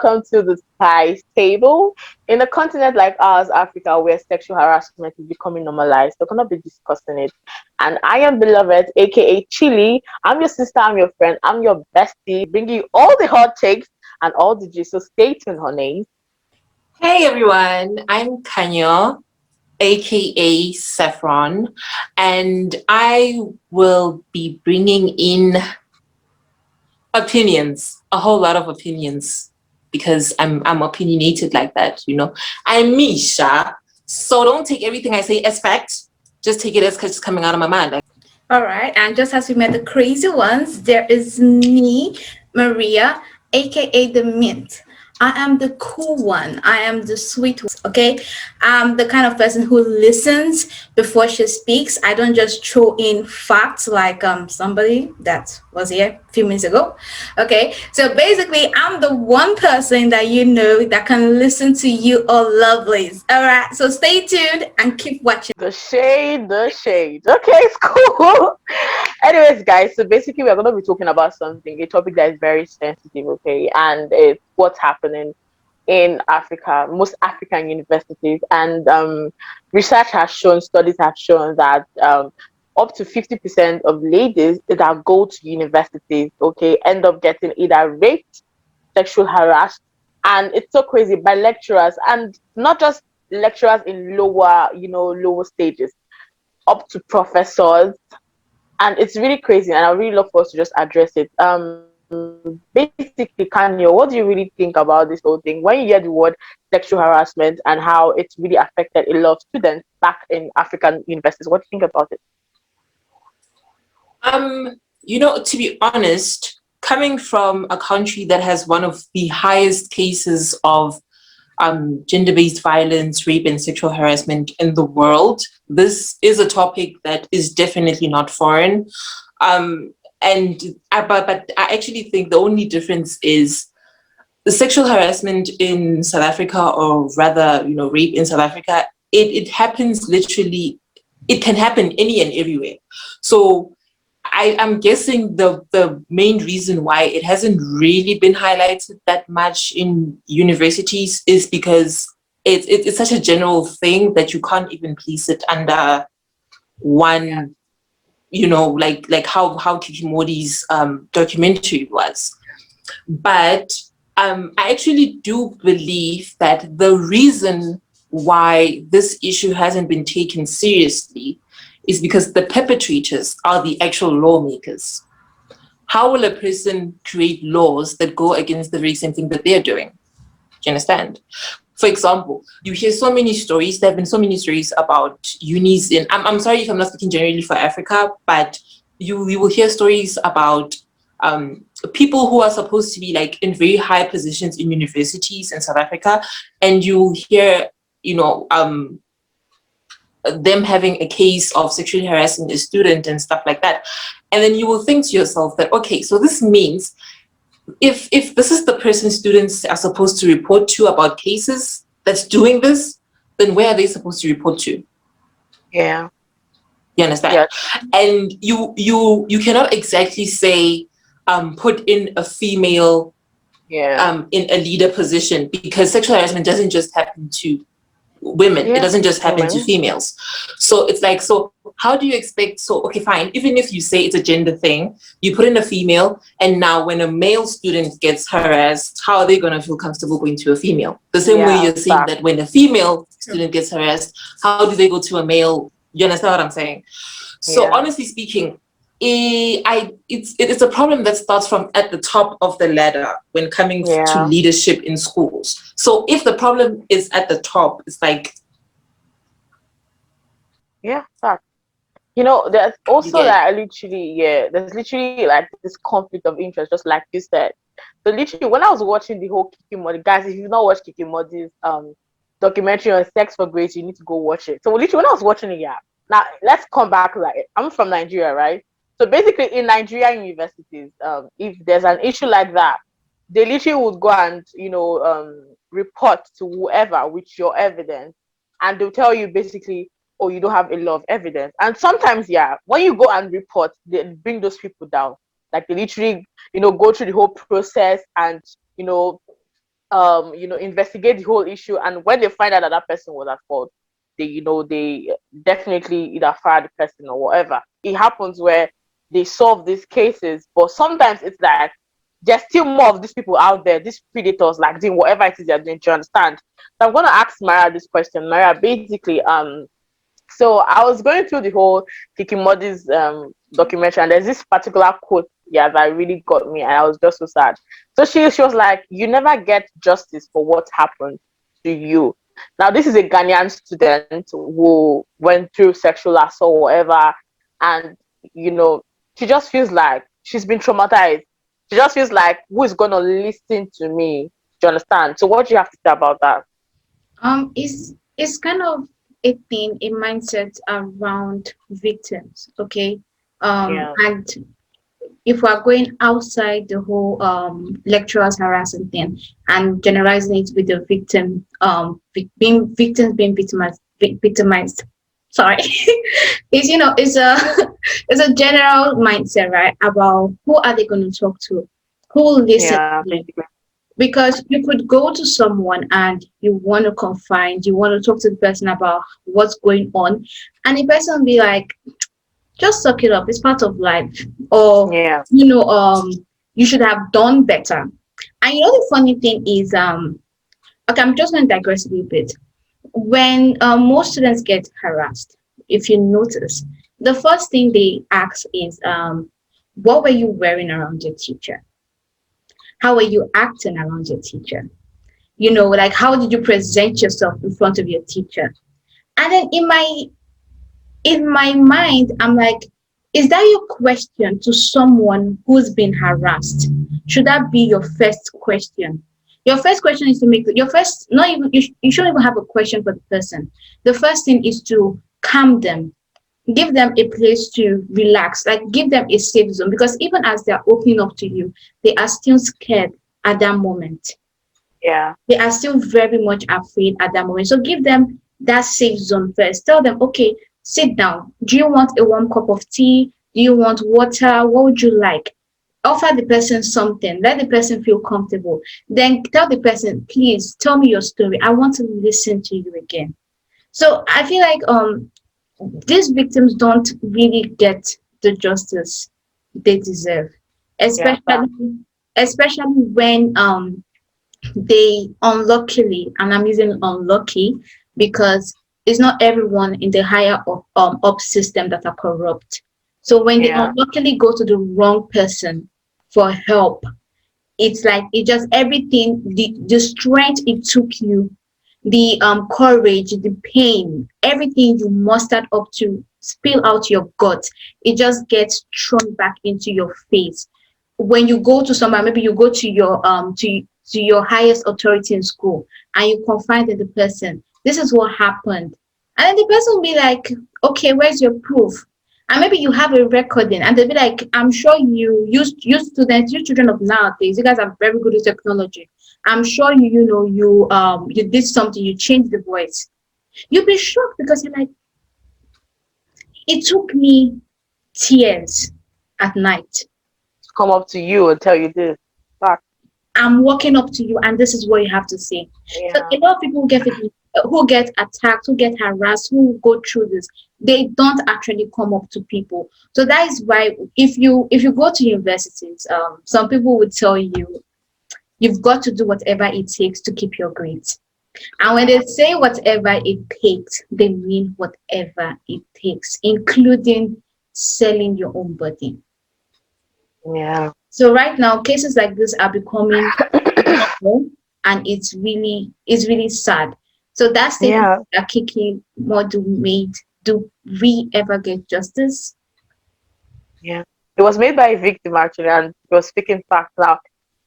welcome to the Spice Table. In a continent like ours, Africa, where sexual harassment is becoming normalized, we're going to be discussing it. And I am Beloved, aka Chili. I'm your sister, I'm your friend, I'm your bestie, bringing you all the hot takes and all the gist. So stay tuned, honey. Hey everyone, I'm Kanyo, aka Saffron, and I will be bringing in opinions, a whole lot of opinions, because I'm opinionated like that, you know. I'm Misha, so don't take everything I say as fact. Just take it as it's coming out of my mind. All right, and just as we met the crazy ones, there is me, Maria, aka the Mint. I am the cool one. I am the sweet one. Okay, I'm the kind of person who listens before she speaks. I don't just throw in facts like somebody that was here a few minutes ago. Okay, so basically, I'm the one person that you know that can listen to you all lovelies. All right, so stay tuned and keep watching. The shade, the shade. Okay, it's cool. Anyways, guys, so basically, we're going to be talking about something, a topic that is very sensitive, okay, and it's what's happening in Africa, most African universities. And research has shown, studies have shown that up to 50% of ladies that go to universities, okay, end up getting either raped, sexual harassed, and it's so crazy by lecturers, and not just lecturers in lower, lower stages, up to professors, and it's really crazy. And I really love for us to just address it. Basically, Kanye, what do you really think about this whole thing when you hear the word sexual harassment and how it's really affected a lot of students back in African universities? What do you think about it? To be honest, coming from a country that has one of the highest cases of gender-based violence, rape, and sexual harassment in the world, this is a topic that is definitely not foreign. But I actually think the only difference is the sexual harassment in South Africa, or rather, rape in South Africa, it happens literally, it can happen any and everywhere. So I'm guessing the main reason why it hasn't really been highlighted that much in universities is because it's such a general thing that you can't even place it under one, like how Kiki Mordi's documentary was. But I actually do believe that the reason why this issue hasn't been taken seriously is because the perpetrators are the actual lawmakers. How will a person create laws that go against the very same thing that they're doing? Do you understand? For example, you hear so many stories, there have been so many stories about unis in, I'm sorry if I'm not speaking generally for Africa, but you will hear stories about people who are supposed to be like in very high positions in universities in South Africa, and you hear, them having a case of sexually harassing a student and stuff like that. And then you will think to yourself that, okay, so this means if this is the person students are supposed to report to about cases that's doing this, then where are they supposed to report to? Yeah. You understand? Yeah. And you cannot exactly say put in a female in a leader position, because sexual harassment doesn't just happen to women. It doesn't just happen to females. So it's like, so how do you expect, so okay, fine, even if you say it's a gender thing, you put in a female, and now when a male student gets harassed, how are they going to feel comfortable going to a female? The same way you're saying that when a female student gets harassed, how do they go to a male? You understand what I'm saying? So honestly speaking, it's a problem that starts from at the top of the ladder when coming to leadership in schools. So if the problem is at the top, it's like, fact. There's also there's literally like this conflict of interest, just like you said. So literally, when I was watching the whole Kiki Mordi, guys, if you've not watched Kiki Mordi's documentary on sex for grace, you need to go watch it. So literally, when I was watching it, now let's come back. Like, I'm from Nigeria, right? So basically, in Nigerian universities, if there's an issue like that, they literally would go and report to whoever with your evidence, and they'll tell you basically, oh, you don't have a lot of evidence. And sometimes, when you go and report, they bring those people down. Like, they literally, go through the whole process and, investigate the whole issue, and when they find out that that person was at fault, they definitely either fire the person or whatever. It happens where they solve these cases, but sometimes it's like there's still more of these people out there, these predators, like doing whatever it is they're doing. Do you understand? So I'm gonna ask Mara this question. Mara, basically, so I was going through the whole Kiki Mordi's documentary, and there's this particular quote, yeah, that really got me, and I was just so sad. So she was like, "You never get justice for what happened to you." Now, this is a Ghanaian student who went through sexual assault, or whatever, and you know, she just feels like she's been traumatized. She just feels like, who is gonna listen to me? Do you understand? So, what do you have to say about that? It's kind of a thing, a mindset around victims, okay? Yeah, And if we're going outside the whole lecturers harassing thing and generalizing it with the victim, being victims being victimized. Sorry, it's a it's a general mindset, right? About who are they going to talk to, who will listen yeah, to them. basically, Because you could go to someone and you want to confide, you want to talk to the person about what's going on, and the person will be like, just suck it up, it's part of life, or yeah, you should have done better. And the funny thing is, okay, I'm just going to digress a little bit. When most students get harassed, if you notice, the first thing they ask is, what were you wearing around your teacher? How were you acting around your teacher? Like, how did you present yourself in front of your teacher? And then in my mind, I'm like, is that your question to someone who's been harassed? Should that be your first question? Your first question is to make your first, not even, you shouldn't even have a question for the person. The first thing is to calm them, give them a place to relax, like give them a safe zone, because even as they're opening up to you, they are still scared at that moment. yeah, They are still very much afraid at that moment. So give them that safe zone first. Tell them, okay, sit down. Do you want a warm cup of tea? Do you want water? What would you like? Offer the person something. Let the person feel comfortable. Then tell the person, please tell me your story. I want to listen to you again. So I feel like these victims don't really get the justice they deserve, yeah, especially especially when they unluckily, and I'm using unlucky because it's not everyone in the higher up system that are corrupt. So when they yeah, unluckily go to the wrong person for help, it's like it just everything, the strength it took you, the courage, the pain, everything you mustered up to spill out your guts, it just gets thrown back into your face. When you go to somebody, maybe you go to your to your highest authority in school and you confide in the person, this is what happened. And then the person will be like, okay, where's your proof? And maybe you have a recording and they'll be like, I'm sure you students, you children of nowadays, you guys are very good with technology. I'm sure you did something, you changed the voice. You'll be shocked because you're like, it took me tears at night. come up to you and tell you this. Fuck. I'm walking up to you and this is what you have to say. So Yeah, a lot of people who get attacked, who get harassed, who go through this, they don't actually come up to people. So that is why if you go to universities, some people would tell you you've got to do whatever it takes to keep your grades. And when they say whatever it takes, they mean whatever it takes, including selling your own body. yeah, So right now, cases like this are becoming normal, and it's really sad. So that statement yeah, that Kiki Mordi made, do we ever get justice? yeah. It was made by a victim actually, and it was speaking facts now.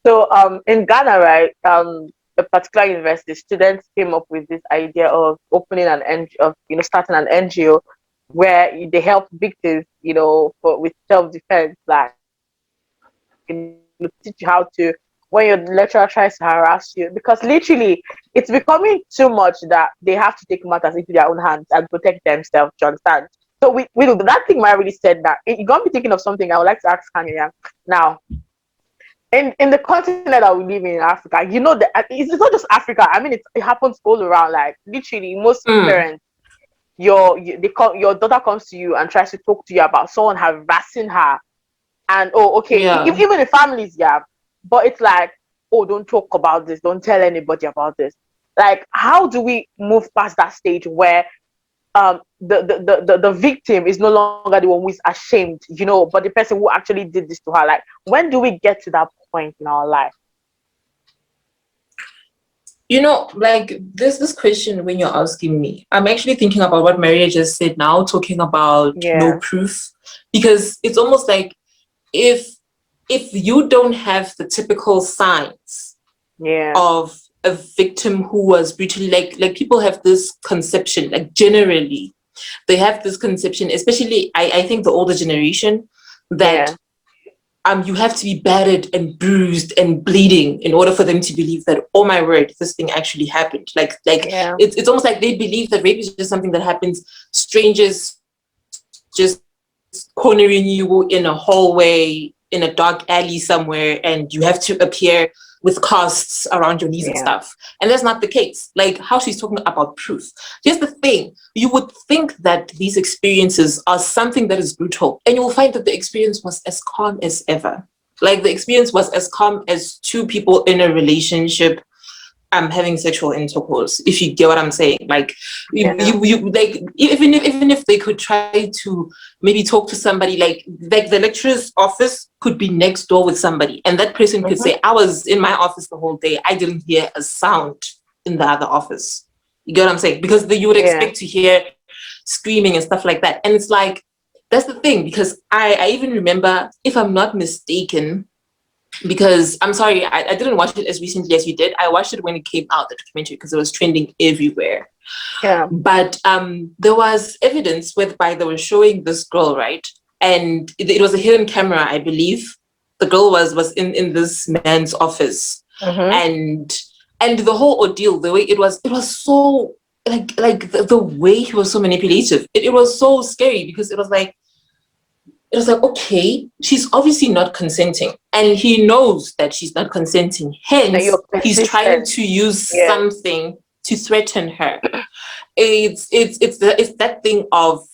So, in Ghana, right, a particular university, students came up with this idea of opening an NGO, of starting an NGO where they help victims, with self defense, like teach you how to when your lecturer tries to harass you, because literally it's becoming too much that they have to take matters into their own hands and protect themselves. Do you understand? So with that thing, I really said that it got me thinking of something I would like to ask Hania now. in the continent that we live in Africa, you know that it's not just Africa. I mean, it happens all around. Like literally, most Mm, parents, your daughter comes to you and tries to talk to you about someone harassing her, and oh, okay, yeah. even in families, yeah, but it's like, oh, don't talk about this, don't tell anybody about this. Like, how do we move past that stage where the victim is no longer the one who is ashamed, but the person who actually did this to her? Like, when do we get to that point in our life? Like this question, when you're asking me, I'm actually thinking about what Maria just said now, talking about no Yeah, proof, because it's almost like if you don't have the typical signs yeah, of a victim who was brutally, like people have this conception, like generally they have this conception, especially I think the older generation, that yeah, you have to be battered and bruised and bleeding in order for them to believe that, oh my word, this thing actually happened. Like yeah, it's almost like they believe that rape is just something that happens, strangers just cornering you in a hallway in a dark alley somewhere, and you have to appear with casts around your knees and yeah, stuff. And that's not the case. Like how she's talking about proof. Here's the thing. You would think that these experiences are something that is brutal, and you will find that the experience was as calm as ever. Like the experience was as calm as two people in a relationship having sexual intercourse, if you get what I'm saying. Like yeah. you like, even if they could try to maybe talk to somebody, like the lecturer's office could be next door with somebody, and that person could Mm-hmm. say, I was in my office the whole day, I didn't hear a sound in the other office. You get what I'm saying? Because you would Yeah, expect to hear screaming and stuff like that. And it's like, that's the thing, because I even remember, if I'm not mistaken, because I'm sorry, I didn't watch it as recently as you did. I watched it when it came out, the documentary, because it was trending everywhere. yeah, But there was evidence whereby they were showing this girl, right? And it was a hidden camera, I believe. The girl was in this man's office, mm-hmm. and the whole ordeal, the way it was so, like the way he was so manipulative. It was so scary, because it was like, okay, she's obviously not consenting, and he knows that she's not consenting. And Hence, you're he's trying persistent. to use Yeah, something to threaten her. It's that thing of,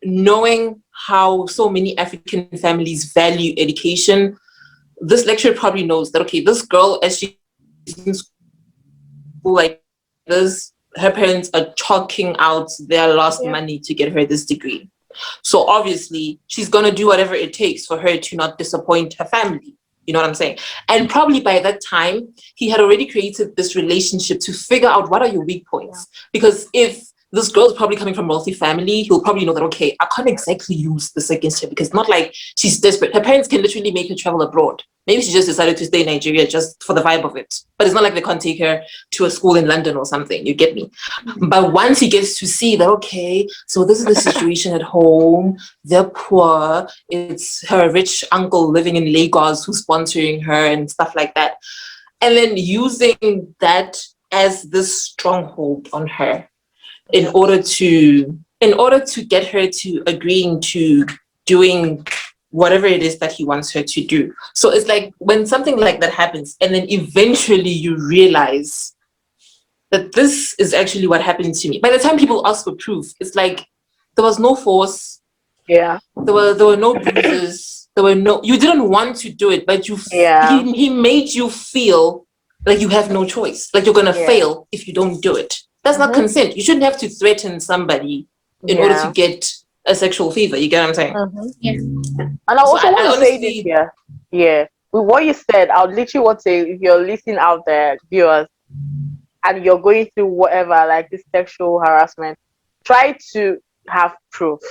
knowing how so many African families value education. This lecturer probably knows that, okay, this girl, as she's in school like this, her parents are chalking out their last yeah, money to get her this degree. So obviously, she's going to do whatever it takes for her to not disappoint her family. You know what I'm saying? And probably by that time, he had already created this relationship to figure out what are your weak yeah, points. Because if this girl is probably coming from a wealthy family, he'll probably know that, okay, I can't exactly use this against her, because it's not like she's desperate. Her parents can literally make her travel abroad. Maybe she just decided to stay in Nigeria just for the vibe of it. But it's not like they can't take her to a school in London or something. You get me? But once he gets to see that, okay, so this is the situation at home, they're poor, it's her rich uncle living in Lagos who's sponsoring her and stuff like that. And then using that as this stronghold on her, in yeah, order to get her to agreeing to doing whatever it is that he wants her to do. So it's like, when something like that happens, and then eventually you realize that this is actually what happened to me. By the time people ask for proof, it's like, there was no force, yeah, there were no bruises, you didn't want to do it, but yeah, he made you feel like you have no choice, like you're gonna yeah, fail if you don't do it. That's not mm-hmm. consent. You shouldn't have to threaten somebody in order to Yeah, get a sexual favor. You get what I'm saying? mm-hmm. Yeah. And I So also I want to say this honestly, here. Yeah, with what you said, I would literally want to say, if you're listening out there, viewers, and you're going through whatever, like this sexual harassment, try to have proof.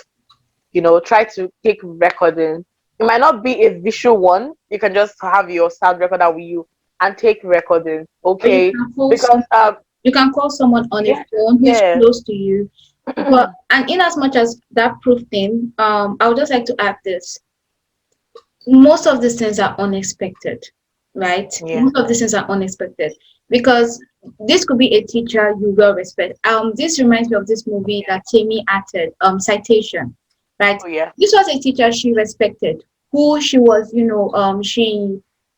Try to take recording. It might not be a visual one. You can just have your sound recorder with you and take recording. Or Okay, because you can call someone on a yeah, phone who is yeah, close to you. But and in as much as that proof thing, I would just like to add this. Most of these things are unexpected, right? yeah, Most of these things are unexpected, because this could be a teacher you well respect. This reminds me of this movie that Tammy acted, Citation, right? oh yeah, This was a teacher she respected, who she was,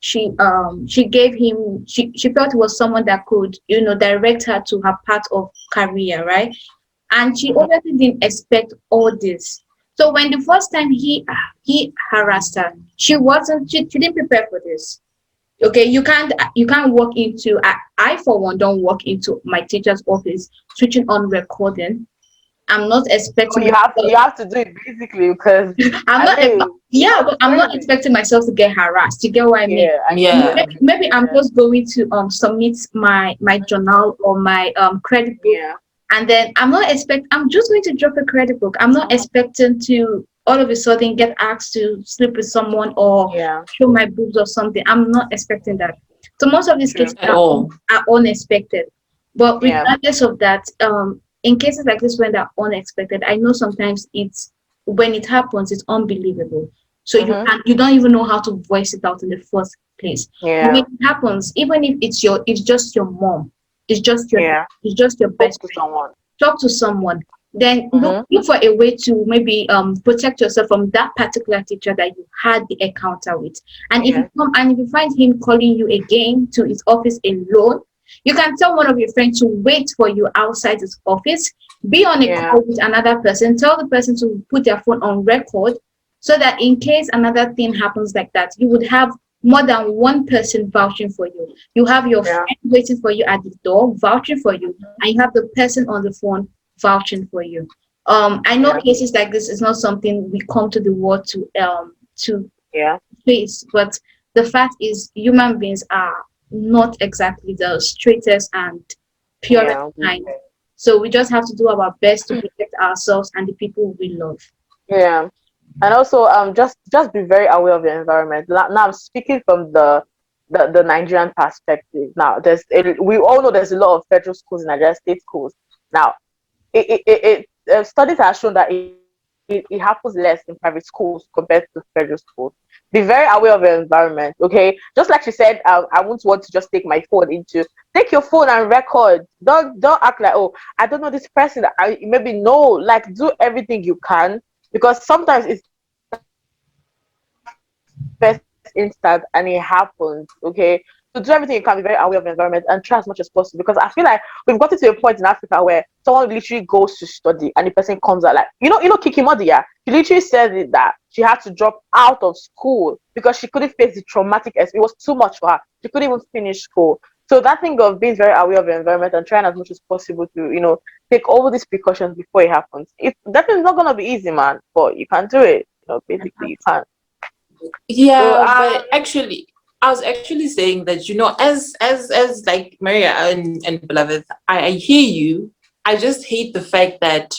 she gave him, she felt he was someone that could, direct her to her path of career, right? And she Mhm. obviously didn't expect all this. So when the first time he harassed her, she didn't prepare for this. Okay, you can't walk into, I for one don't walk into my teacher's office switching on recording. I'm not So expecting you myself. have to do it basically because I'm I not, mean, you yeah, know, but it's I'm not crazy. expecting myself to get harassed. You get what I mean? Yeah, I get Yeah. it. Maybe I'm Yeah, just going to submit my journal or my credit book, yeah, and then I'm just going to drop a credit book. I'm not expecting to all of a sudden get asked to sleep with someone or yeah. show my boobs or something. I'm not expecting that. So most of these True. cases At all. are unexpected. But Yeah, regardless of that, in cases like this when they're unexpected, I know sometimes it's when it happens, it's unbelievable. So mhm. you don't even know how to voice it out in the first place. But when Yeah, it happens, even if it's just your mom, yeah. it's just your Spoke best to friend, someone. talk to someone, then Mhm. look for a way to maybe protect yourself from that particular teacher that you had the encounter with. And Yeah, if you find him calling you again to his office alone, you can tell one of your friends to wait for you outside his office. Be on a yeah, call with another person. Tell the person to put their phone on record so that in case another thing happens like that, you would have more than one person vouching for you. You have your yeah. friend waiting for you at the door, vouching for you, and you have the person on the phone vouching for you. I know Yeah, cases like this is not something we come to the world to yeah, face, but the fact is human beings are not exactly the straightest and purest yeah. kind. So we just have to do our best to protect ourselves and the people we love. Yeah. And also, just be very aware of your environment. Now, I'm speaking from the Nigerian perspective. Now, we all know there's a lot of federal schools in Nigeria, state schools. Now, studies have shown that it happens less in private schools compared to federal schools. Be very aware of your environment, okay? Just like she said, I won't want to just take your phone and record. Don't act like, oh, I don't know this person. I maybe no, like do everything you can because sometimes it's not first instant and it happens, okay? So do everything you can, be very aware of the environment and try as much as possible because I feel like we've gotten to a point in Africa where someone literally goes to study and the person comes out like Kiki Mordi, yeah, she literally said it that she had to drop out of school because she couldn't face the it was too much for her. She couldn't even finish school. So that thing of being very aware of your environment and trying as much as possible to take all these precautions before it happens. It's definitely not gonna be easy, man, but you can do it. Basically you can. So Yeah, but actually, I was actually saying that, as like Maria and Beloved, I hear you. I just hate the fact that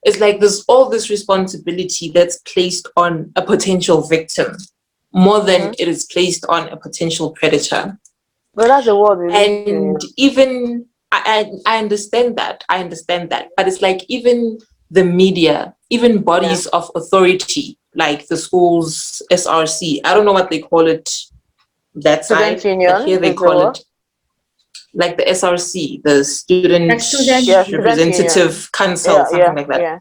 it's like there's all this responsibility that's placed on a potential victim more than mhm. it is placed on a potential predator. But that's the world we live And in. even I understand that. I understand that. But it's like even the media, even Yeah. bodies of authority, like the school's SRC, I don't know what they call it that Student side, but here union they is the call what? it like the SRC, the Student Like student Yeah, student union. Representative Council, Yeah, something yeah, like that. yeah.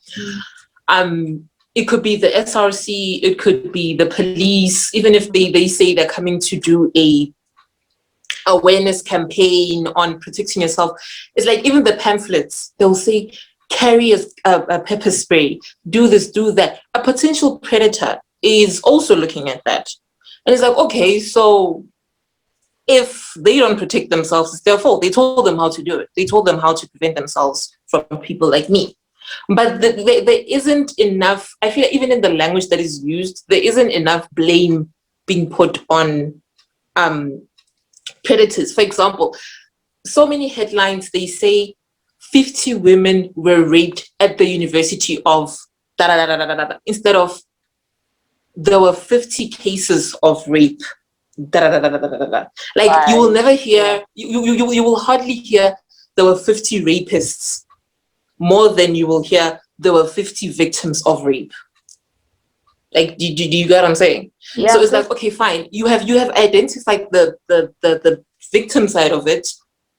It could be the SRC, it could be the police, even if they say they're coming to do a awareness campaign on protecting yourself. It's like even the pamphlets, they'll say, carry a pepper spray, do this, do that. A potential predator is also looking at that. And it's like, okay, so if they don't protect themselves, it's their fault. They told them how to do it. They told them how to prevent themselves from people like me. But there isn't enough, I feel like even in the language that is used, there isn't enough blame being put on um, predators. For example, so many headlines, they say 50 women were raped at the University of da da da da da da, instead of there were 50 cases of rape. Da, da, da, da, da, da, da. Like you will Right. never Yeah. hear, you will hardly hear there were 50 rapists more than you will hear there were 50 victims of rape. Like, do you get what I'm saying? Yeah, So I'm it's just like, okay, fine. You have identified the victim side of it,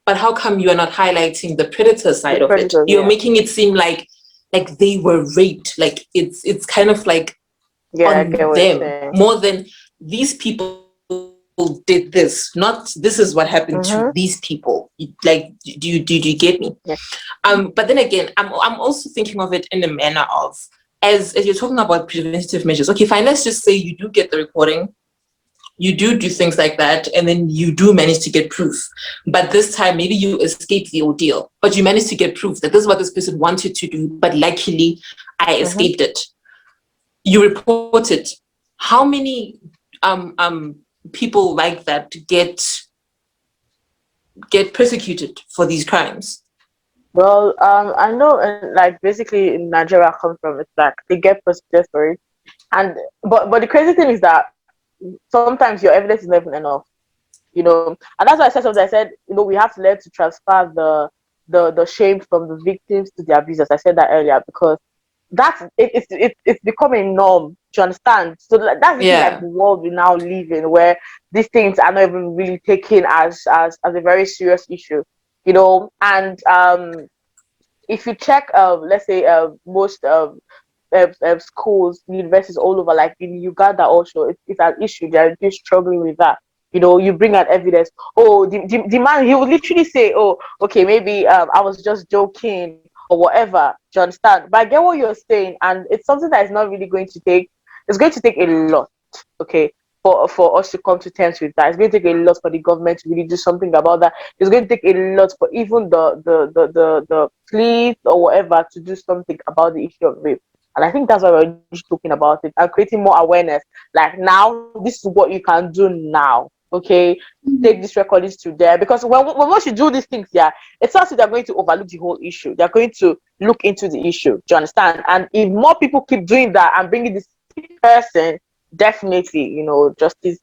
but how come you are not highlighting the predator the side of it? predators, You're yeah. making it seem like they were raped. Like it's kind of like Yeah, I get on what you're them saying. more than these people did this, not this is what happened to these people. Like, do you get me? Yeah. But then again, I'm also thinking of it in a manner of, as you're talking about preventative measures. Okay, fine, let's just say you do get the recording, you do things like that, and then you do manage to get proof. But this time, maybe you escape the ordeal, but you managed to get proof that this is what this person wanted to do, but luckily I escaped it. You report it. How many people like that get persecuted for these crimes? Well, I know, like basically in Nigeria, I come from, it's like they get persecuted for it, and but the crazy thing is that sometimes your evidence is not even enough, and that's why I said something. I said, we have to learn to transfer the shame from the victims to the abusers. I said that earlier because it's becoming norm. Do you understand? So that's the thing, like the world we now live in, where these things are not even really taken as a very serious issue, and if you check, let's say, most schools, universities all over, like in Uganda also, it's an issue. They're just struggling with that. You bring out evidence. Oh, the man, he would literally say, oh, okay, maybe I was just joking or whatever. Do you understand? But I get what you're saying, and it's something that is not really going to take. It's going to take a lot, okay, for us to come to terms with that. It's going to take a lot for the government to really do something about that. It's going to take a lot for even the police or whatever to do something about the issue of rape. And I think that's why we're just talking about it and creating more awareness. Like, now, this is what you can do now. Okay, take these recordings to there, because when once you do these things, it's not that they're going to overlook the whole issue. They're going to look into the issue. Do you understand? And if more people keep doing that and bringing this person, definitely, justice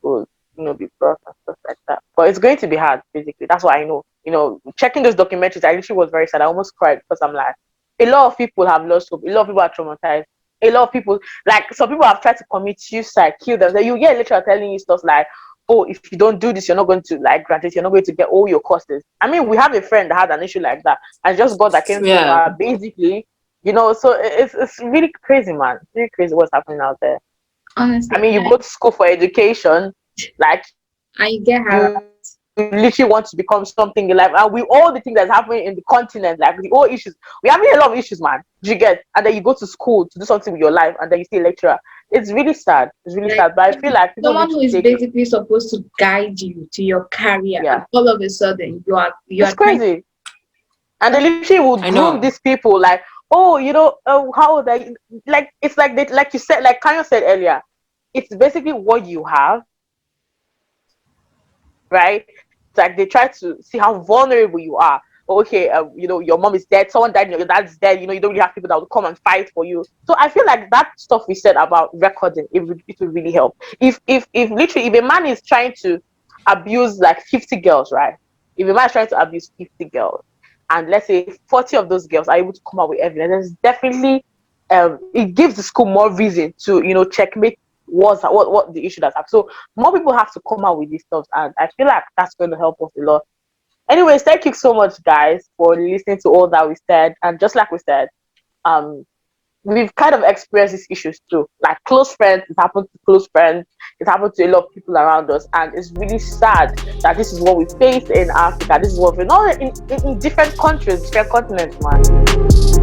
will, be brought and stuff like that. But it's going to be hard, basically. That's what I know. Checking those documentaries, I literally was very sad. I almost cried because I'm like, a lot of people have lost hope. A lot of people are traumatized. A lot of people, like, some people have tried to commit suicide, kill them. You get literally telling you stuff like, oh, if you don't do this, you're not going to, like, granted, you're not going to get all your costs. I mean, we have a friend that had an issue like that, and just God that came to her, basically. So it's really crazy, man. It's really crazy what's happening out there. Honestly, I mean, you go to school for education, like, I get harassed. You literally want to become something in life, and with all the things that's happening in the continent, like the all issues, we have a lot of issues, man. Do you get? And then you go to school to do something with your life, and then you see a lecturer. It's really sad. It's really sad. But I feel like someone who is basically supposed to guide you to your career, and all of a sudden you are it's crazy. And they literally would groom these people, like, oh, how old are you? Like, it's like they, like you said, like Kanyo said earlier, it's basically what you have, right? It's like they try to see how vulnerable you are. Okay, your mom is dead, someone died, your dad's dead, you don't really have people that will come and fight for you. So I feel like that stuff we said about recording, it would really help. If literally, if a man is trying to abuse like 50 girls, right? If a man is trying to abuse 50 girls, and let's say 40 of those girls are able to come out with evidence, it's definitely it gives the school more reason to checkmate what the issue that's happened. So more people have to come out with these stuff, and I feel like that's going to help us a lot. Anyways, thank you so much, guys, for listening to all that we said. And just like we said, we've kind of experienced these issues too. Like close friends, it happened to close friends, it happened to a lot of people around us, and it's really sad that this is what we face in Africa. This is what we're not in different countries, different continents, man.